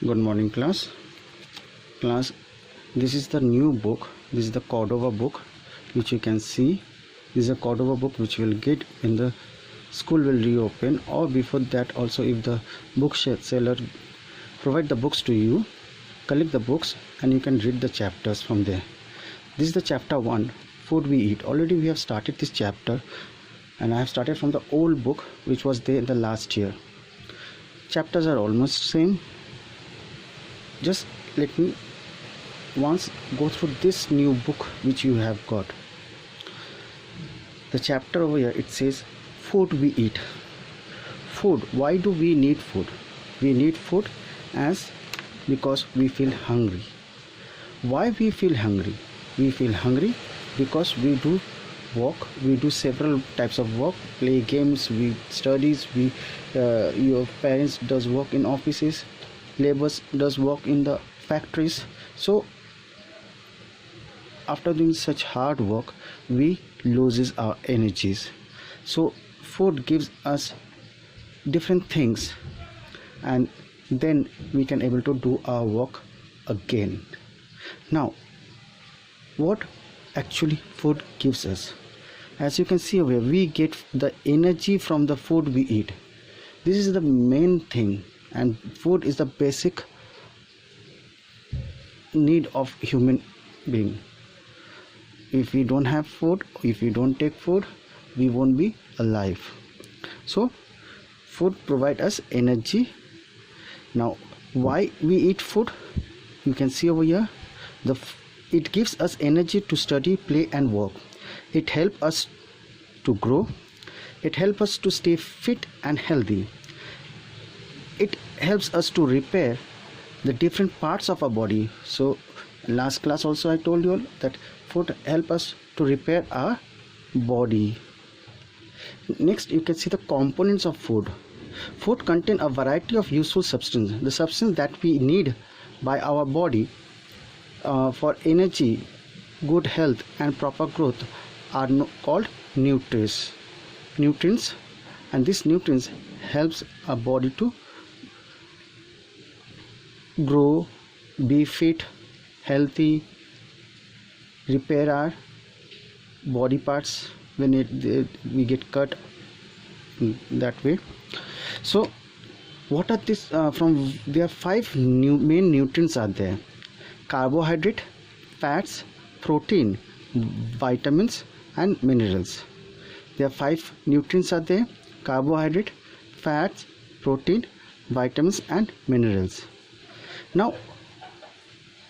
Good morning, class. This is the new book. This is the Cordova book, which you can see. This is a Cordova book which you will get when the school will reopen, or before that also. If the book seller provide the books to you, collect the books and you can read the chapters from there. This is the chapter 1, food we eat. Already we have started this chapter, and I have started from the old book which was there in the last year. Chapters are almost same. Just let me once go through this new book which you have got. The chapter over here, it says food we eat. Food. Why do we need food? We need food because we feel hungry. Why we feel hungry? We feel hungry because we do work. We do several types of work, play games, we studies, your parents does work in offices, laborers does work in the factories. So after doing such hard work, we loses our energies. So food gives us different things, and then we can able to do our work again. Now, what actually food gives us? As you can see over here, we get the energy from the food we eat. This is the main thing, and food is the basic need of human being. If we don't have food, if we don't take food, we won't be alive. So food provide us energy. Now, why we eat food? You can see over here, it gives us energy to study, play and work. It helps us to grow. It helps us to stay fit and healthy. It helps us to repair the different parts of our body. So last class also I told you all that food help us to repair our body. Next, you can see the components of food. Food contain a variety of useful substances. The substance that we need by our body for energy, good health and proper growth are called nutrients, and these nutrients helps our body to grow, be fit, healthy, repair our body parts when we get cut that way. So what are this from there are 5 main nutrients are there: carbohydrate, fats, protein, vitamins and minerals. There are 5 nutrients are there: carbohydrate, fats, protein, vitamins and minerals. Now,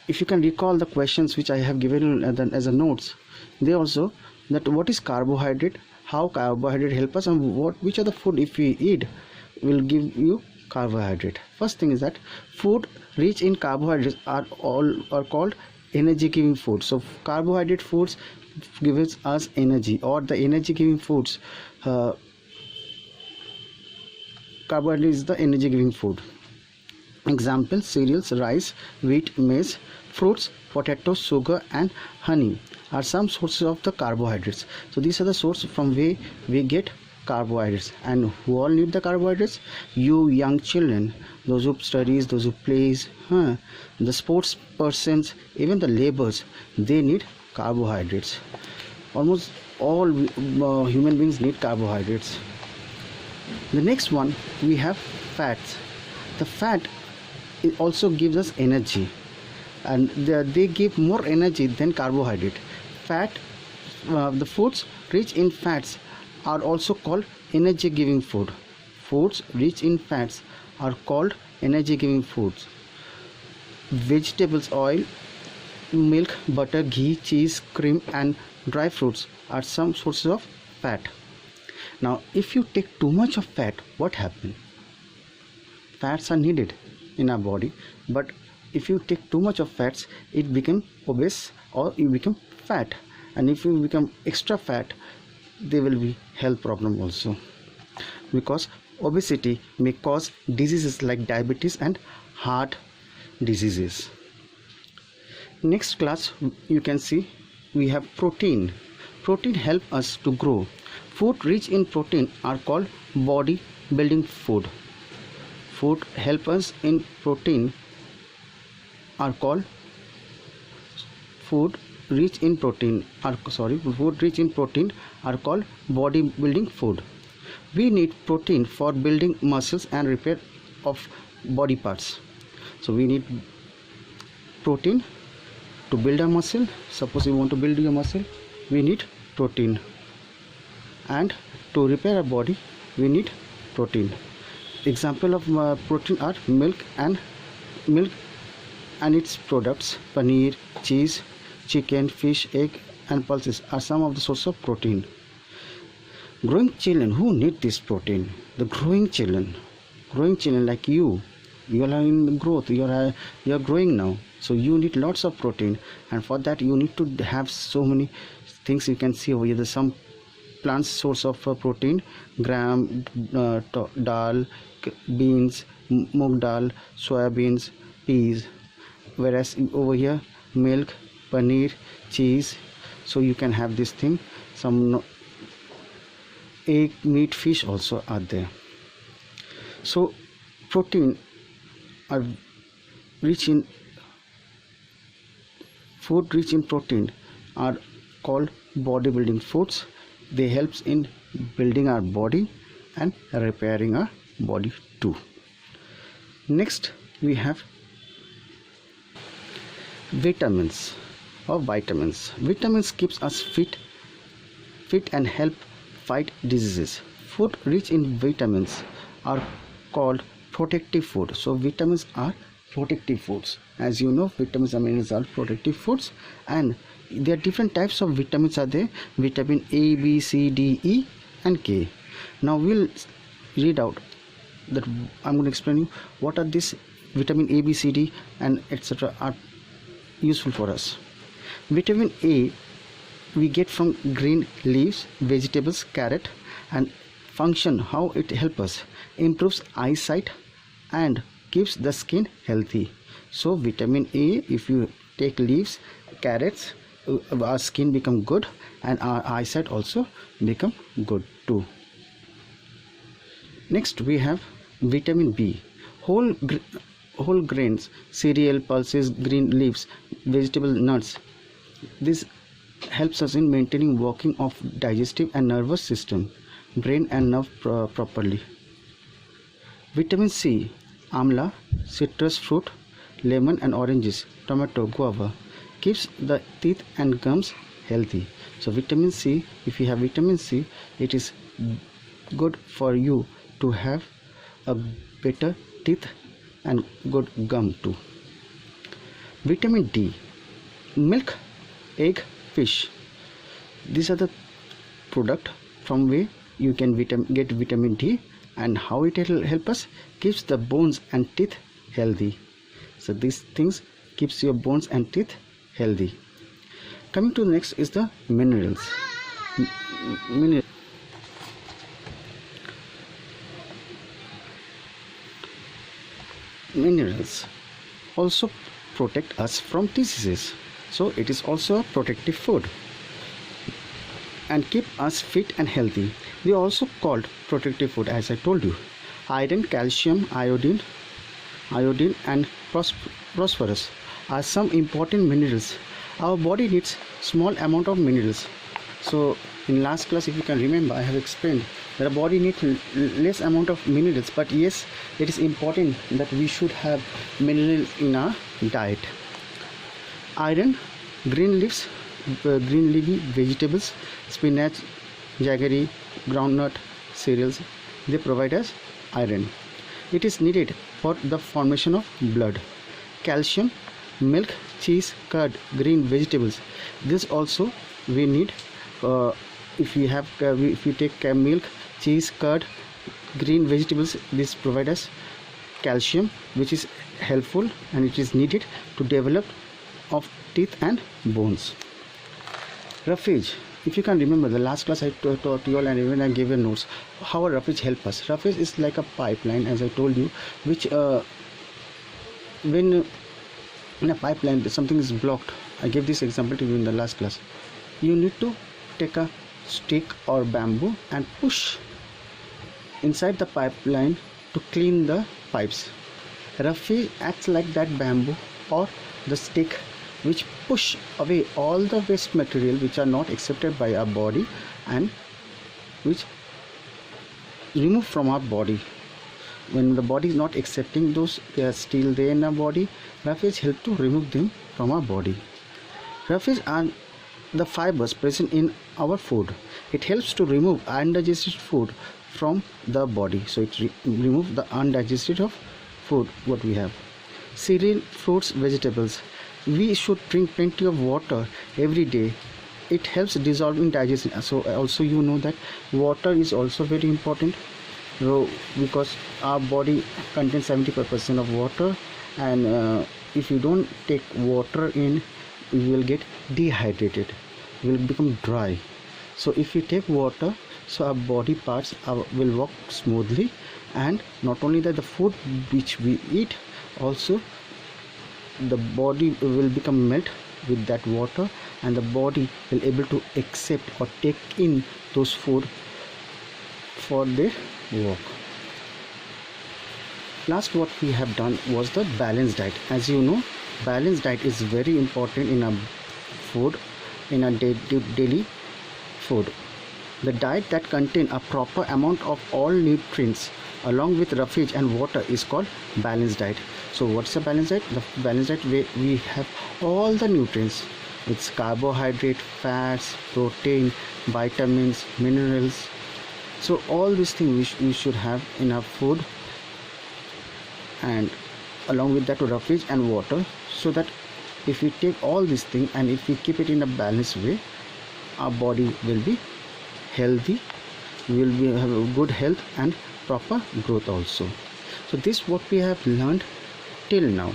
if you can recall the questions which I have given as a notes, they also that what is carbohydrate, how carbohydrate help us, and which are the food if we eat will give you carbohydrate. First thing is that food rich in carbohydrates are called energy giving foods. So carbohydrate foods gives us energy, or the energy giving foods, carbohydrate is the energy giving food. Example: cereals, rice, wheat, maize, fruits, potatoes, sugar and honey are some sources of the carbohydrates. So these are the sources from where we get carbohydrates. And who all need the carbohydrates? You young children, those who studies, those who plays, the sports persons, even the laborers, they need carbohydrates. Almost all human beings need carbohydrates. The next one, we have fats. The fat it also gives us energy, and they give more energy than carbohydrate. The foods rich in fats are also called energy giving food. Foods rich in fats are called energy giving foods. Vegetables, oil, milk, butter, ghee, cheese, cream and dry fruits are some sources of fat. Now, if you take too much of fat, what happens? Fats are needed in our body, but if you take too much of fats, it becomes obese or you become fat. And if you become extra fat, there will be health problem also, because obesity may cause diseases like diabetes and heart diseases. Next class, you can see we have protein. Protein help us to grow. Food rich in protein are called body building food. Food help us in protein are called food rich in protein are called bodybuilding food. We need protein for building muscles and repair of body parts. So we need protein to build a muscle. Suppose you want to build your muscle, we need protein, and to repair a body we need protein. Example of protein are milk and its products. Paneer, cheese, chicken, fish, egg and pulses are some of the sources of protein. Growing children who need this protein, the growing children like you are in growth, you are growing now, so you need lots of protein, and for that you need to have so many things. You can see over here, there's some plant source of protein: gram, dal, beans, moong dal, soya beans, peas. Whereas over here, milk, paneer, cheese, so you can have this thing. Some egg, meat, fish also are there. So protein are rich in food rich in protein are called bodybuilding foods. They helps in building our body and repairing our body too. Next we have vitamins or vitamins. Vitamins keeps us fit and help fight diseases. Food rich in vitamins are called protective food. So vitamins are protective foods. As you know, vitamins and minerals are protective foods, and there are different types of vitamins are there: vitamin A, B, C, D, E and K. Now we'll read out that. I'm going to explain you what are these vitamin A, B, C, D and etc. are useful for us. Vitamin A we get from green leaves, vegetables, carrot, and function how it helps us: improves eyesight and keeps the skin healthy. So vitamin A, if you take leaves, carrots, our skin become good and our eyesight also become good too. Next we have vitamin B. Whole grains, cereal, pulses, green leaves, vegetable, nuts. This helps us in maintaining working of digestive and nervous system, brain and nerve properly. Vitamin C, amla, citrus fruit, lemon and oranges, tomato, guava, keeps the teeth and gums healthy. So vitamin C, if you have vitamin C, it is good for you to have a better teeth and good gum too. Vitamin D, milk, egg, fish. These are the product from where you can get vitamin D, and how it will help us: keeps the bones and teeth healthy. So these things keeps your bones and teeth healthy. Coming to the next is the minerals. Minerals also protect us from diseases, so it is also a protective food and keep us fit and healthy. They are also called protective food, as I told you. Iron, calcium, iodine and phosphorus are some important minerals. Our body needs small amount of minerals. So in last class, if you can remember, I have explained that our body needs less amount of minerals, but yes, it is important that we should have minerals in our diet. Iron, green leaves, green leafy vegetables, spinach, jaggery, groundnut, cereals, they provide us iron. It is needed for the formation of blood. Calcium, milk, cheese, curd, green vegetables, this also we need. If you take milk, cheese, curd, green vegetables, this provide us calcium, which is helpful and it is needed to develop of teeth and bones. Roughage, if you can remember the last class I taught you all, and even I gave you notes how a roughage help us. Roughage is like a pipeline, as I told you, which when in a pipeline something is blocked. I gave this example to you in the last class. You need to take a stick or bamboo and push inside the pipeline to clean the pipes. Roughage acts like that bamboo or the stick, which push away all the waste material which are not accepted by our body and which remove from our body. When the body is not accepting those, they are still there in our body. Roughage help to remove them from our body. Roughage are the fibers present in our food. It helps to remove undigested food from the body. So it remove the undigested of food what we have. Cereal, fruits, vegetables. We should drink plenty of water every day. It helps dissolve in digestion. So also you know that water is also very important. So because our body contains 75% of water, and if you don't take water in, you will get dehydrated, you will become dry. So if you take water, so our body parts will work smoothly, and not only that, the food which we eat also the body will become melt with that water, and the body will able to accept or take in those food for their work. Last what we have done was the balanced diet. As you know, balanced diet is very important in our food, in our daily food. The diet that contain a proper amount of all nutrients along with roughage and water is called balanced diet. So what's a balanced diet? The balanced diet where we have all the nutrients. It's carbohydrate, fats, protein, vitamins, minerals. So all these things we should have in our food, and along with that roughage and water, so that if we take all these things and if we keep it in a balanced way, our body will be healthy, we will have a good health and proper growth also. So this what we have learned till now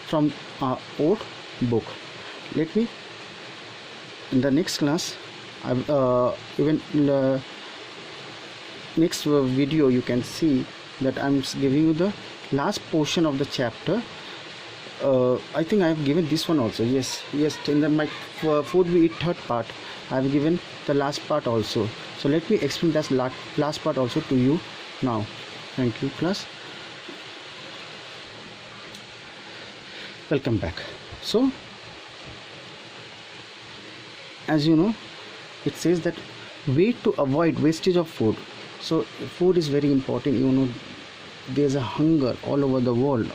from our old book. Let me in the next class, even in the next video, you can see that I'm giving you the last portion of the chapter. I think I have given this one also. Yes, in the my food we eat third part, I have given the last part also. So let me explain that last part also to you now. Thank you class. Welcome back. So as you know, it says that way to avoid wastage of food. So food is very important. You know, there's a hunger all over the world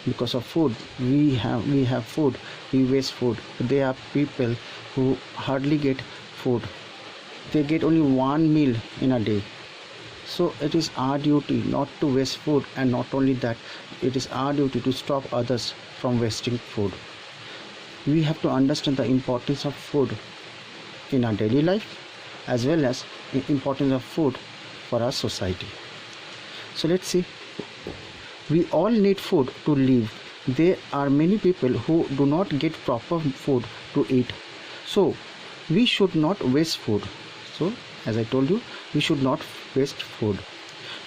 because of food. We have food, we waste food. There are people who hardly get food. They get only one meal in a day. So it is our duty not to waste food, and not only that, it is our duty to stop others from wasting food. We have to understand the importance of food in our daily life, as well as the importance of food for our society. So let's see. We all need food to live. There are many people who do not get proper food to eat. So we should not waste food. So as I told you, we should not waste food.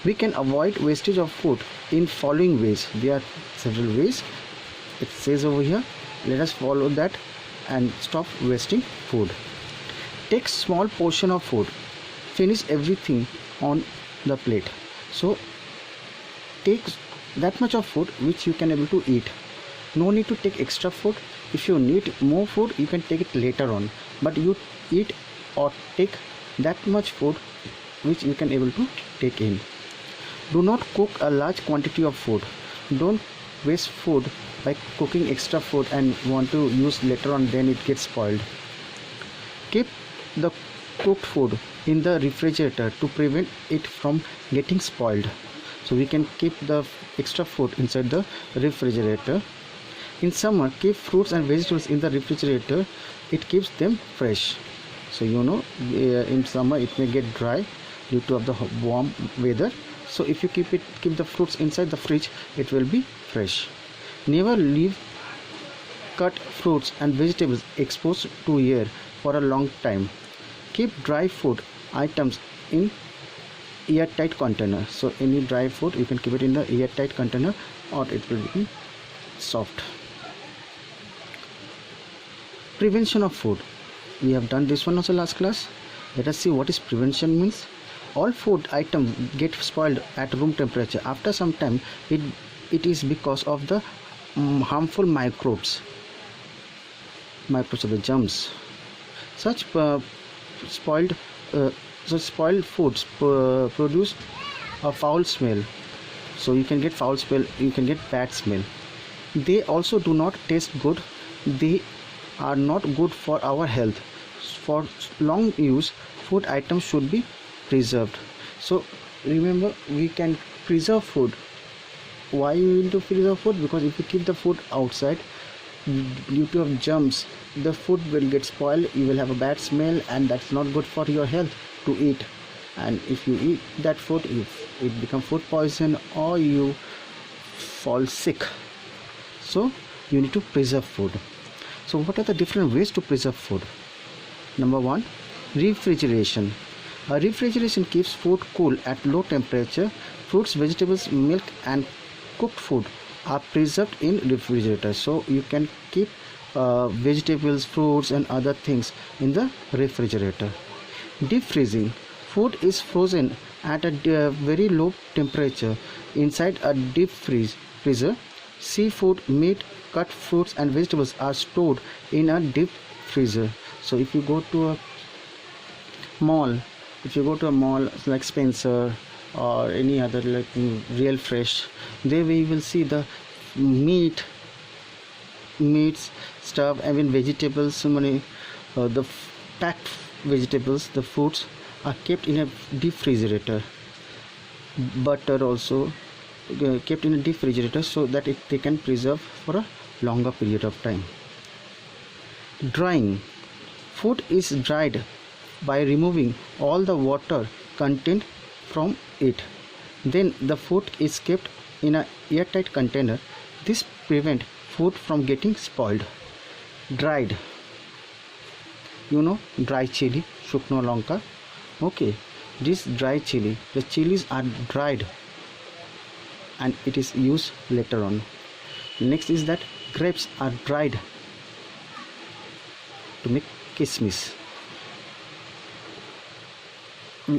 We can avoid wastage of food in following ways. There are several ways. It says over here. Let us follow that and stop wasting food. Take small portion of food. Finish everything on the plate. So take that much of food which you can able to eat. No need to take extra food. If you need more food, you can take it later on, but you eat or take that much food which you can able to take in. Do not cook a large quantity of food. Don't waste food by cooking extra food and want to use later on, then it gets spoiled. Keep the cooked food in the refrigerator to prevent it from getting spoiled. So we can keep the extra food inside the refrigerator. In summer, keep fruits and vegetables in the refrigerator. It keeps them fresh. So you know, in summer it may get dry due to the warm weather. So if you keep the fruits inside the fridge, it will be fresh. Never leave cut fruits and vegetables exposed to air for a long time. Keep dry food items in airtight container. So any dry food you can keep it in the airtight container, or it will be soft. Prevention of food. We have done this one also last class. Let us see what is prevention means. All food items get spoiled at room temperature. After some time, it is because of the harmful microbes of the germs. Such spoiled uh, spoiled foods produce a foul smell. So you can get foul smell, you can get bad smell. They also do not taste good. They are not good for our health. For long use, food items should be preserved. So remember, we can preserve food. Why you need to preserve food? Because if you keep the food outside, due to of germs, the food will get spoiled, you will have a bad smell, and that's not good for your health to eat. And if you eat that food, if it become food poison or you fall sick. So you need to preserve food. So what are the different ways to preserve food? Number one, refrigeration. Refrigeration keeps food cool at low temperature. Fruits, vegetables, milk and cooked food are preserved in refrigerators. So you can keep vegetables, fruits and other things in the refrigerator. Deep freezing. Food is frozen at a very low temperature inside a deep freezer. Seafood, meat, cut fruits and vegetables are stored in a deep freezer. So if you go to a mall, like Spencer or any other like Real Fresh, there we will see the meats stuff, I mean vegetables, so many the packed vegetables, the fruits are kept in a deep refrigerator. Butter also kept in a deep refrigerator so that they can preserve for a longer period of time. Drying. Food is dried by removing all the water content from it. Then the food is kept in a airtight container. This prevents food from getting spoiled. Dried. Dry chili, Shukno Lanka. Okay, this dry chili, the chilies are dried and it is used later on. Next is that grapes are dried to make kismis.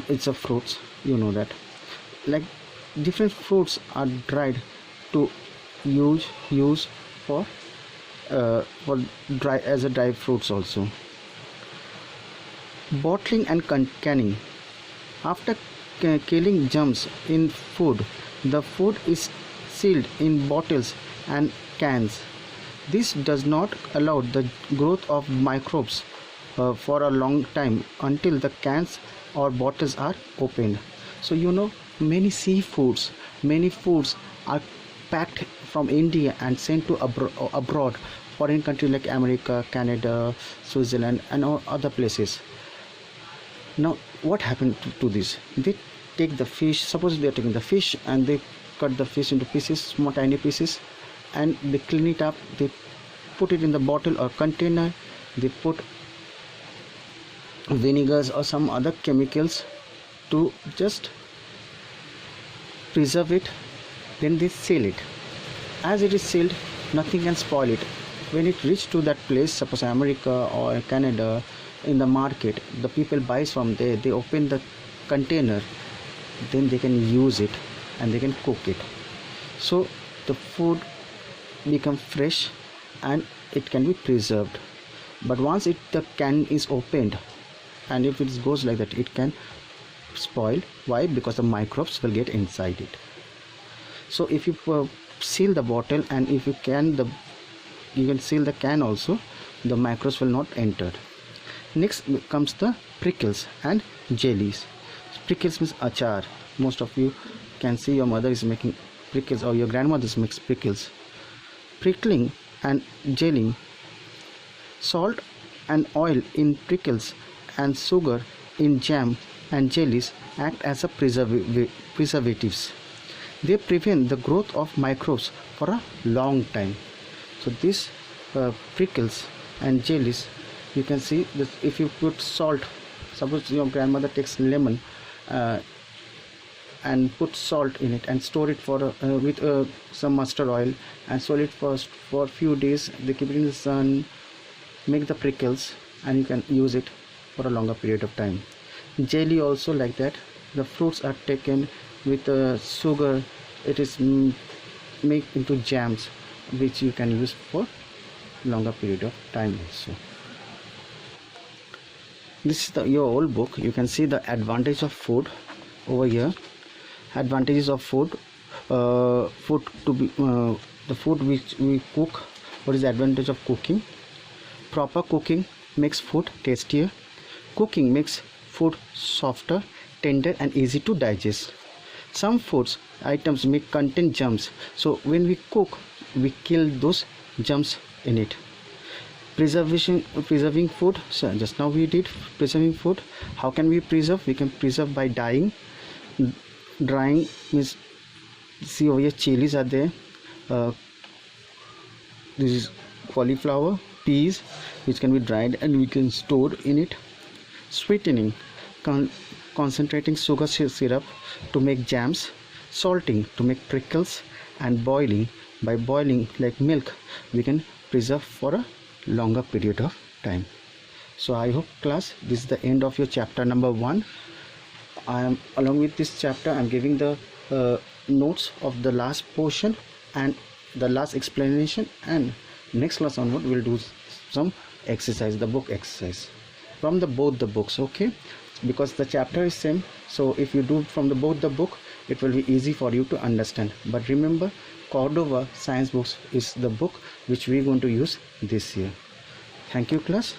It's a fruits, that. Like different fruits are dried to use for dry as a dry fruits also. Bottling and canning. After killing germs in food, the food is sealed in bottles and cans. This does not allow the growth of microbes for a long time until the cans or bottles are opened. So many foods are packed from India and sent to abroad, foreign countries like America, Canada, Switzerland and other places. Now what happened to this? They take the fish, suppose they are taking the fish and they cut the fish into pieces, small tiny pieces, and they clean it up, they put it in the bottle or container, they put vinegars or some other chemicals to just preserve it, then they sell it. As it is sealed, nothing can spoil it. When it reaches to that place, suppose America or Canada, in the market, the people buys from there, they open the container, then they can use it and they can cook it. So the food become fresh and it can be preserved. But once the can is opened, and if it goes like that, it can spoil. Why? Because the microbes will get inside it. So if you seal the bottle and if you can seal the can also, the microbes will not enter. Next comes the prickles and jellies. Prickles means achar. Most of you can see your mother is making prickles or your grandmother makes prickles. Prickling and gelling. Salt and oil in prickles and sugar in jam and jellies act as a preservatives. They prevent the growth of microbes for a long time. So these prickles and jellies, you can see that if you put salt, suppose your grandmother takes lemon and put salt in it and store it for with some mustard oil and store it for a few days. They keep it in the sun, make the prickles, and you can use it for a longer period of time. Jelly also like that. The fruits are taken with sugar, it is made into jams which you can use for longer period of time also. This is your old book. You can see the advantage of food over here. Advantages of food. Food to be the food which we cook. What is the advantage of cooking? Proper cooking makes food tastier. Cooking makes food softer, tender and easy to digest. Some foods items may contain germs, so when we cook we kill those germs in it. Preserving food. So just now we did preserving food. How can we preserve? We can preserve by drying. Drying means, see over here chilies are there. This is cauliflower, peas, which can be dried and we can store in it. Sweetening, concentrating sugar syrup to make jams. Salting to make pickles. And boiling, by boiling like milk we can preserve for a longer period of time. So I hope class this is the end of your chapter number 1. I am along with this chapter I am giving the notes of the last portion and the last explanation, and next class onward we'll do some exercise, the book exercise from both the books, okay? Because the chapter is same, so if you do from both the book it will be easy for you to understand. But remember, Cordova Science Books is the book which we are going to use this year. Thank you class.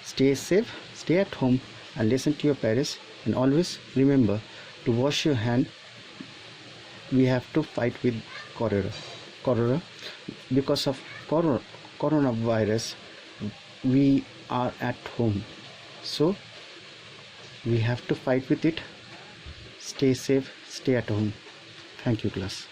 Stay safe, stay at home and listen to your parents, and always remember to wash your hand. We have to fight with cholera. Because of coronavirus we are at home, so we have to fight with it. Stay safe, stay at home. Thank you class.